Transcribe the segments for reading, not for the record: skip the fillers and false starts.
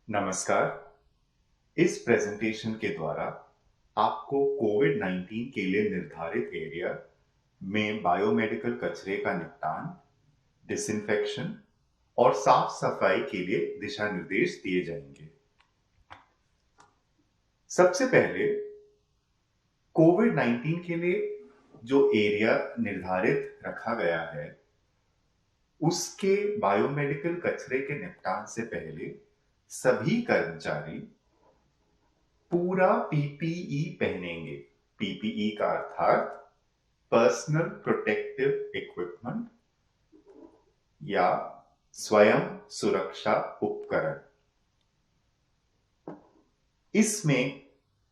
नमस्कार। इस प्रेजेंटेशन के द्वारा आपको कोविड-19 के लिए निर्धारित एरिया में बायोमेडिकल कचरे का निपटान, डिसइंफेक्शन और साफ सफाई के लिए दिशा निर्देश दिए जाएंगे। सबसे पहले कोविड-19 के लिए जो एरिया निर्धारित रखा गया है उसके बायोमेडिकल कचरे के निपटान से पहले सभी कर्मचारी पूरा पीपीई पहनेंगे। पीपीई का अर्थात पर्सनल प्रोटेक्टिव इक्विपमेंट या स्वयं सुरक्षा उपकरण। इसमें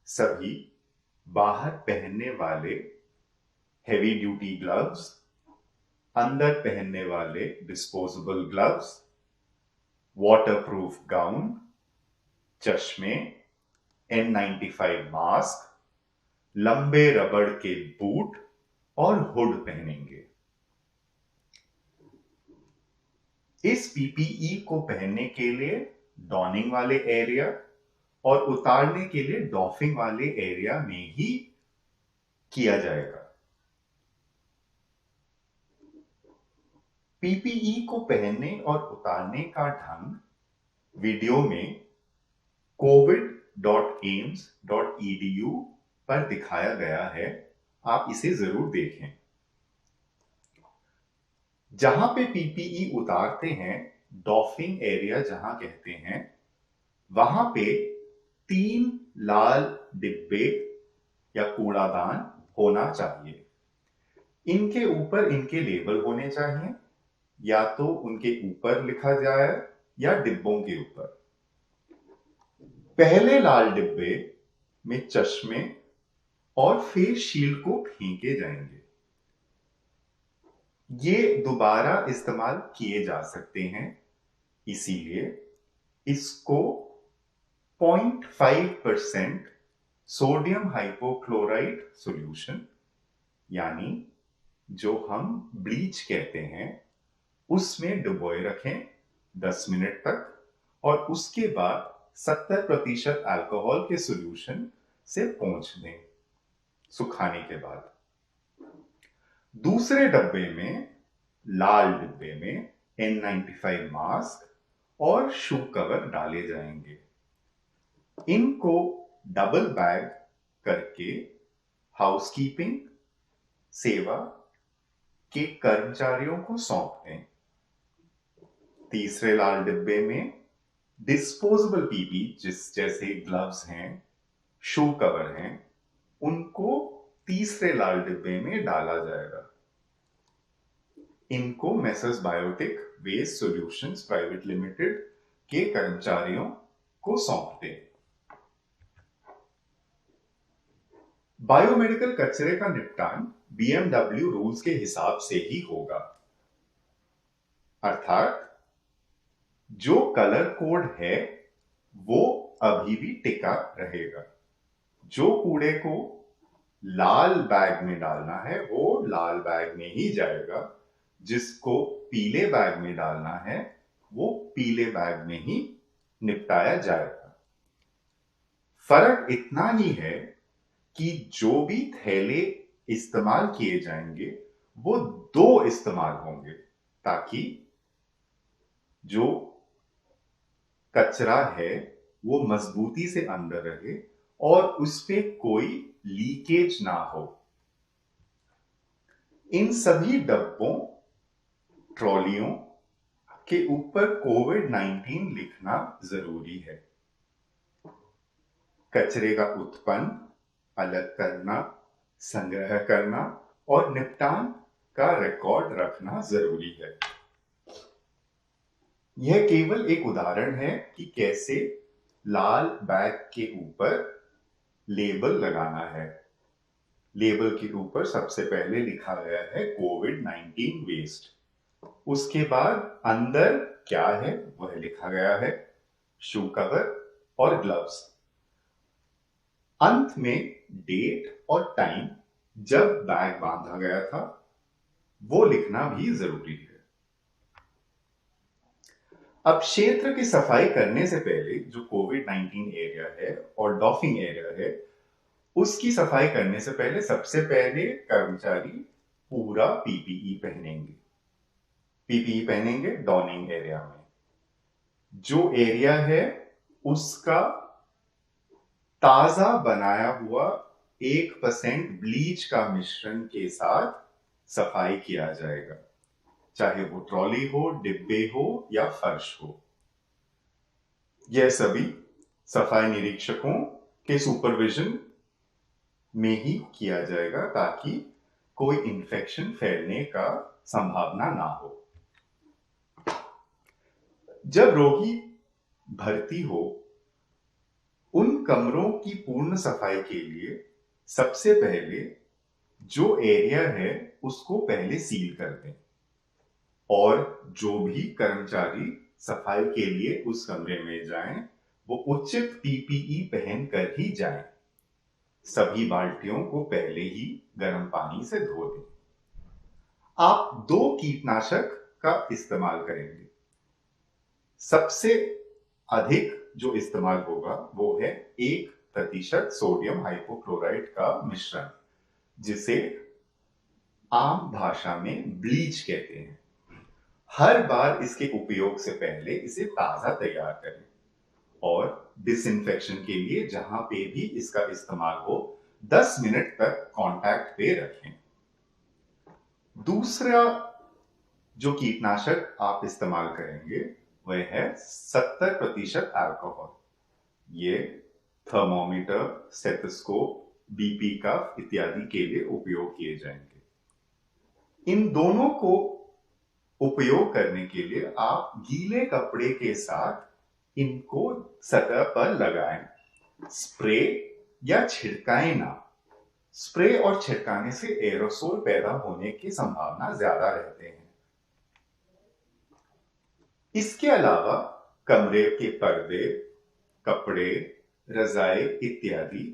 सभी बाहर पहनने वाले हेवी ड्यूटी ग्लव्स, अंदर पहनने वाले डिस्पोजेबल ग्लव्स, वाटरप्रूफ गाउन, चश्मे, N95 मास्क, लंबे रबड़ के बूट और हुड पहनेंगे। इस पीपीई को पहनने के लिए डॉनिंग वाले एरिया और उतारने के लिए डॉफिंग वाले एरिया में ही किया जाएगा। पीपीई को पहनने और उतारने का ढंग वीडियो में covid.aims.edu पर दिखाया गया है, आप इसे जरूर देखें। जहां पे पीपीई उतारते हैं, डॉफिंग एरिया जहां कहते हैं, वहां पे 3 लाल डिब्बे या कूड़ादान होना चाहिए। इनके ऊपर इनके लेबल होने चाहिए, या तो उनके ऊपर लिखा जाए या डिब्बों के ऊपर। पहले लाल डिब्बे में चश्मे और फेस शील्ड को फेंके जाएंगे। ये दोबारा इस्तेमाल किए जा सकते हैं, इसीलिए इसको 0.5% सोडियम हाइपोक्लोराइड सॉल्यूशन यानी जो हम ब्लीच कहते हैं उसमें डुबोए रखें 10 मिनट तक, और उसके बाद 70% अल्कोहल के सॉल्यूशन से पोंछ दें सुखाने के बाद। दूसरे डब्बे में, लाल डिब्बे में N95 मास्क और शू कवर डाले जाएंगे। इनको डबल बैग करके हाउसकीपिंग सेवा के कर्मचारियों को सौंप दें। तीसरे लाल डिब्बे में डिस्पोजेबल पीपी जैसे ग्लव्स हैं, शू कवर हैं, उनको तीसरे लाल डिब्बे में डाला जाएगा। इनको Messrs biotic waste solutions private limited के कर्मचारियों को सौंप दें। बायोमेडिकल कचरे का निपटान बीएमडब्ल्यू रूल्स के हिसाब से ही होगा, अर्थात जो कलर कोड है वो अभी भी टिका रहेगा। जो कूड़े को लाल बैग में डालना है वो लाल बैग में ही जाएगा, जिसको पीले बैग में डालना है वो पीले बैग में ही निपटाया जाएगा। फर्क इतना ही है कि जो भी थैले इस्तेमाल किए जाएंगे वो 2 इस्तेमाल होंगे, ताकि जो कचरा है वो मजबूती से अंदर रहे और उस पे कोई लीकेज ना हो। इन सभी डब्बों, ट्रॉलियों के ऊपर कोविड-19 लिखना जरूरी है। कचरे का उत्पन्न, अलग करना, संग्रह करना और निपटान का रिकॉर्ड रखना जरूरी है। यह केवल एक उदाहरण है कि कैसे लाल बैग के ऊपर लेबल लगाना है। लेबल के ऊपर सबसे पहले लिखा गया है कोविड-19 वेस्ट। उसके बाद अंदर क्या है वह लिखा गया है, शू कवर और ग्लव्स। अंत में डेट और टाइम जब बैग बांधा गया था वो लिखना भी जरूरी है। अब क्षेत्र की सफाई करने से पहले जो कोविड-19 एरिया है और डॉफिंग एरिया है, उसकी सफाई करने से पहले सबसे पहले कर्मचारी पूरा पीपीई पहनेंगे। पीपीई पहनेंगे डॉनिंग एरिया में। जो एरिया है उसका ताजा बनाया हुआ 1% ब्लीच का मिश्रण के साथ सफाई किया जाएगा, चाहे वो ट्रॉली हो, डिब्बे हो या फर्श हो। यह सभी सफाई निरीक्षकों के सुपरविजन में ही किया जाएगा ताकि कोई इंफेक्शन फैलने का संभावना ना हो। जब रोगी भर्ती हो, उन कमरों की पूर्ण सफाई के लिए सबसे पहले जो एरिया है उसको पहले सील कर दें और जो भी कर्मचारी सफाई के लिए उस कमरे में जाएं, वो उचित पीपीई पहन कर ही जाएं। सभी बाल्टियों को पहले ही गर्म पानी से धो दें। आप 2 कीटनाशक का इस्तेमाल करेंगे। सबसे अधिक जो इस्तेमाल होगा वो है 1% सोडियम हाइपोक्लोराइट का मिश्रण, जिसे आम भाषा में ब्लीच कहते हैं। हर बार इसके उपयोग से पहले इसे ताजा तैयार करें और डिसइंफेक्शन के लिए जहां पे भी इसका इस्तेमाल हो 10 मिनट तक कांटेक्ट पे रखें। दूसरा जो कीटनाशक आप इस्तेमाल करेंगे वह है 70% अल्कोहल। ये थर्मोमीटर, स्टेथोस्कोप, बीपी कफ इत्यादि के लिए उपयोग किए जाएंगे। इन दोनों को उपयोग करने के लिए आप गीले कपड़े के साथ इनको सतह पर लगाएं। स्प्रे या छिड़काएं ना। स्प्रे और छिड़काने से एरोसोल पैदा होने की संभावना ज्यादा रहते हैं। इसके अलावा कमरे के पर्दे, कपड़े, रजाई इत्यादि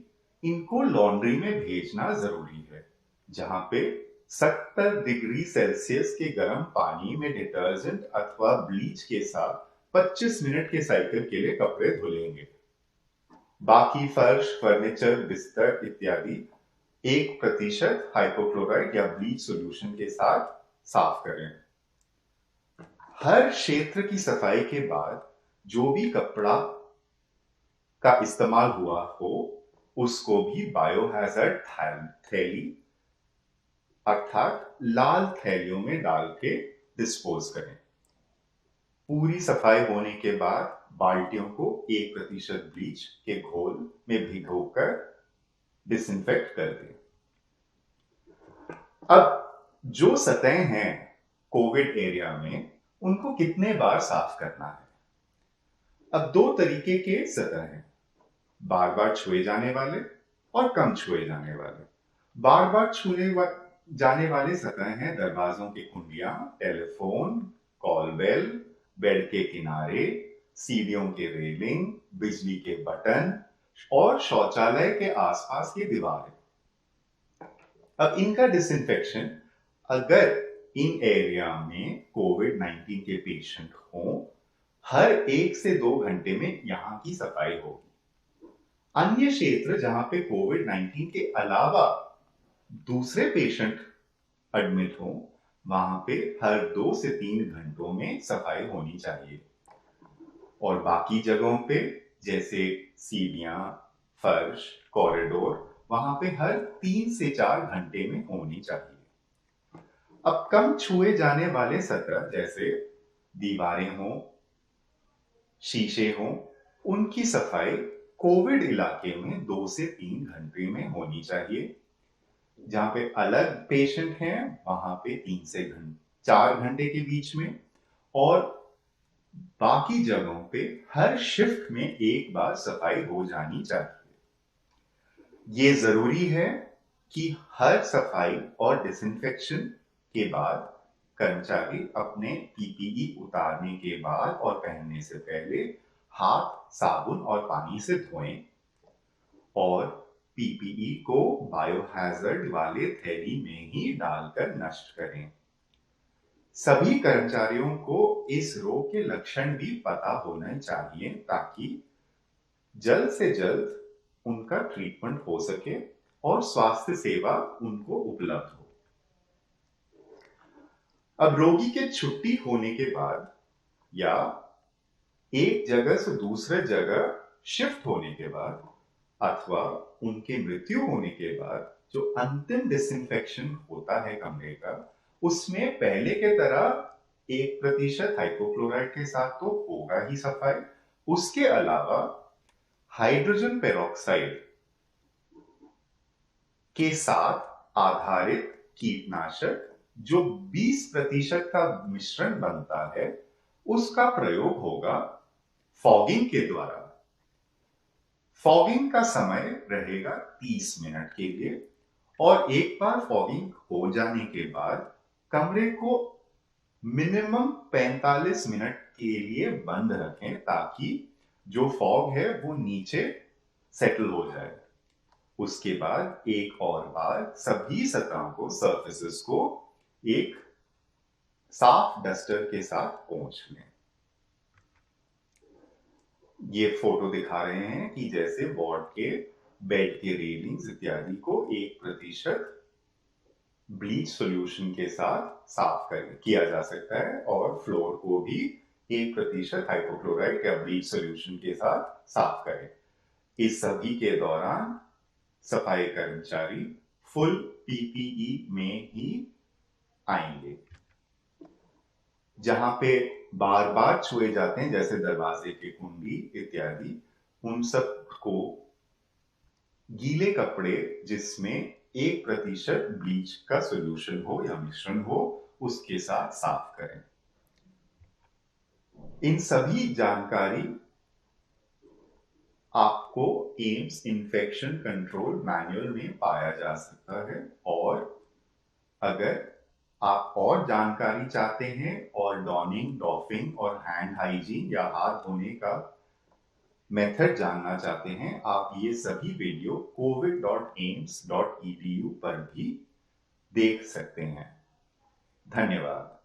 इनको लॉन्ड्री में भेजना जरूरी है, जहां पे 70 डिग्री सेल्सियस के गर्म पानी में डिटर्जेंट अथवा ब्लीच के साथ 25 मिनट के साइकिल के लिए कपड़े धुलेंगे। बाकी फर्श, फर्नीचर, बिस्तर इत्यादि 1% हाइपोक्लोराइड या ब्लीच सॉल्यूशन के साथ साफ करें। हर क्षेत्र की सफाई के बाद जो भी कपड़ा का इस्तेमाल हुआ हो उसको भी बायोहैजर्ड थैली अर्थात लाल थैलियों में डाल के डिस्पोज करें। पूरी सफाई होने के बाद बाल्टियों को 1% ब्लीच के घोल में भिगोकर डिसइंफेक्ट कर दें। अब जो सतहें हैं कोविड एरिया में उनको कितने बार साफ करना है? अब 2 तरीके के सतह हैं, बार बार छुए जाने वाले और कम छुए जाने वाले। बार बार छुए जाने वाले सतह हैं दरवाजों की कुंडियां, टेलीफोन, कॉल बेल, बेड के किनारे, सीढ़ियों के रेलिंग, बिजली के बटन और शौचालय के आसपास की दीवारें। अब इनका डिसइंफेक्शन अगर इन एरिया में कोविड-19 के पेशेंट हों, हर 1 से 2 घंटे में यहां की सफाई होगी। अन्य क्षेत्र जहां पे कोविड-19 के अलावा दूसरे पेशेंट एडमिट हो, वहां पे हर 2 से 3 घंटों में सफाई होनी चाहिए और बाकी जगहों पे जैसे सीढ़ियां, फर्श, कॉरिडोर, वहां पे हर 3 से 4 घंटे में होनी चाहिए। अब कम छुए जाने वाले सतह जैसे दीवारें हों, शीशे हों, उनकी सफाई कोविड इलाके में 2 से 3 घंटे में होनी चाहिए। जहां पे अलग पेशेंट हैं वहां पे 3 से 4 घंटे के बीच में और बाकी जगहों पे हर शिफ्ट में एक बार सफाई हो जानी चाहिए। ये जरूरी है कि हर सफाई और डिसइंफेक्शन के बाद कर्मचारी अपने पीपीई उतारने के बाद और पहनने से पहले हाथ साबुन और पानी से धोएं और पीपीई को बायोहैजर्ड वाले थैली में ही डालकर नष्ट करें। सभी कर्मचारियों को इस रोग के लक्षण भी पता होने चाहिए ताकि जल्द से जल्द उनका ट्रीटमेंट हो सके और स्वास्थ्य सेवा उनको उपलब्ध हो। अब रोगी के छुट्टी होने के बाद या एक जगह से दूसरे जगह शिफ्ट होने के बाद अथवा उनके मृत्यु होने के बाद जो अंतिम डिसइंफेक्शन होता है कमरे का, उसमें पहले के तरह 1% हाइपोक्लोराइड के साथ तो होगा ही सफाई, उसके अलावा हाइड्रोजन पेरोक्साइड के साथ आधारित कीटनाशक जो 20% का मिश्रण बनता है, उसका प्रयोग होगा फॉगिंग के द्वारा। फॉगिंग का समय रहेगा 30 मिनट के लिए और एक बार फॉगिंग हो जाने के बाद कमरे को मिनिमम 45 मिनट के लिए बंद रखें ताकि जो फॉग है वो नीचे सेटल हो जाए। उसके बाद एक और बार सभी सतहों को, सरफेसेस को एक साफ डस्टर के साथ पोंछ लें। ये फोटो दिखा रहे हैं कि जैसे वार्ड के बेड के रेलिंग्स इत्यादि को 1% ब्लीच सॉल्यूशन के साथ साफ किया जा सकता है और फ्लोर को भी 1% हाइपोक्लोराइड या ब्लीच सॉल्यूशन के साथ साफ करें। इस सभी के दौरान सफाई कर्मचारी फुल पीपीई में ही आएंगे। जहां पे बार बार छुए जाते हैं जैसे दरवाजे की कुंडी इत्यादि, उन सब को गीले कपड़े जिसमें 1% ब्लीच का सॉल्यूशन हो या मिश्रण हो उसके साथ साफ करें। इन सभी जानकारी आपको एम्स इन्फेक्शन कंट्रोल मैनुअल में पाया जा सकता है और अगर आप और जानकारी चाहते हैं और डॉनिंग, डॉफिंग और हैंड हाइजीन या हाथ धोने का मेथड जानना चाहते हैं, आप ये सभी वीडियो covid.aims.edu पर भी देख सकते हैं। धन्यवाद।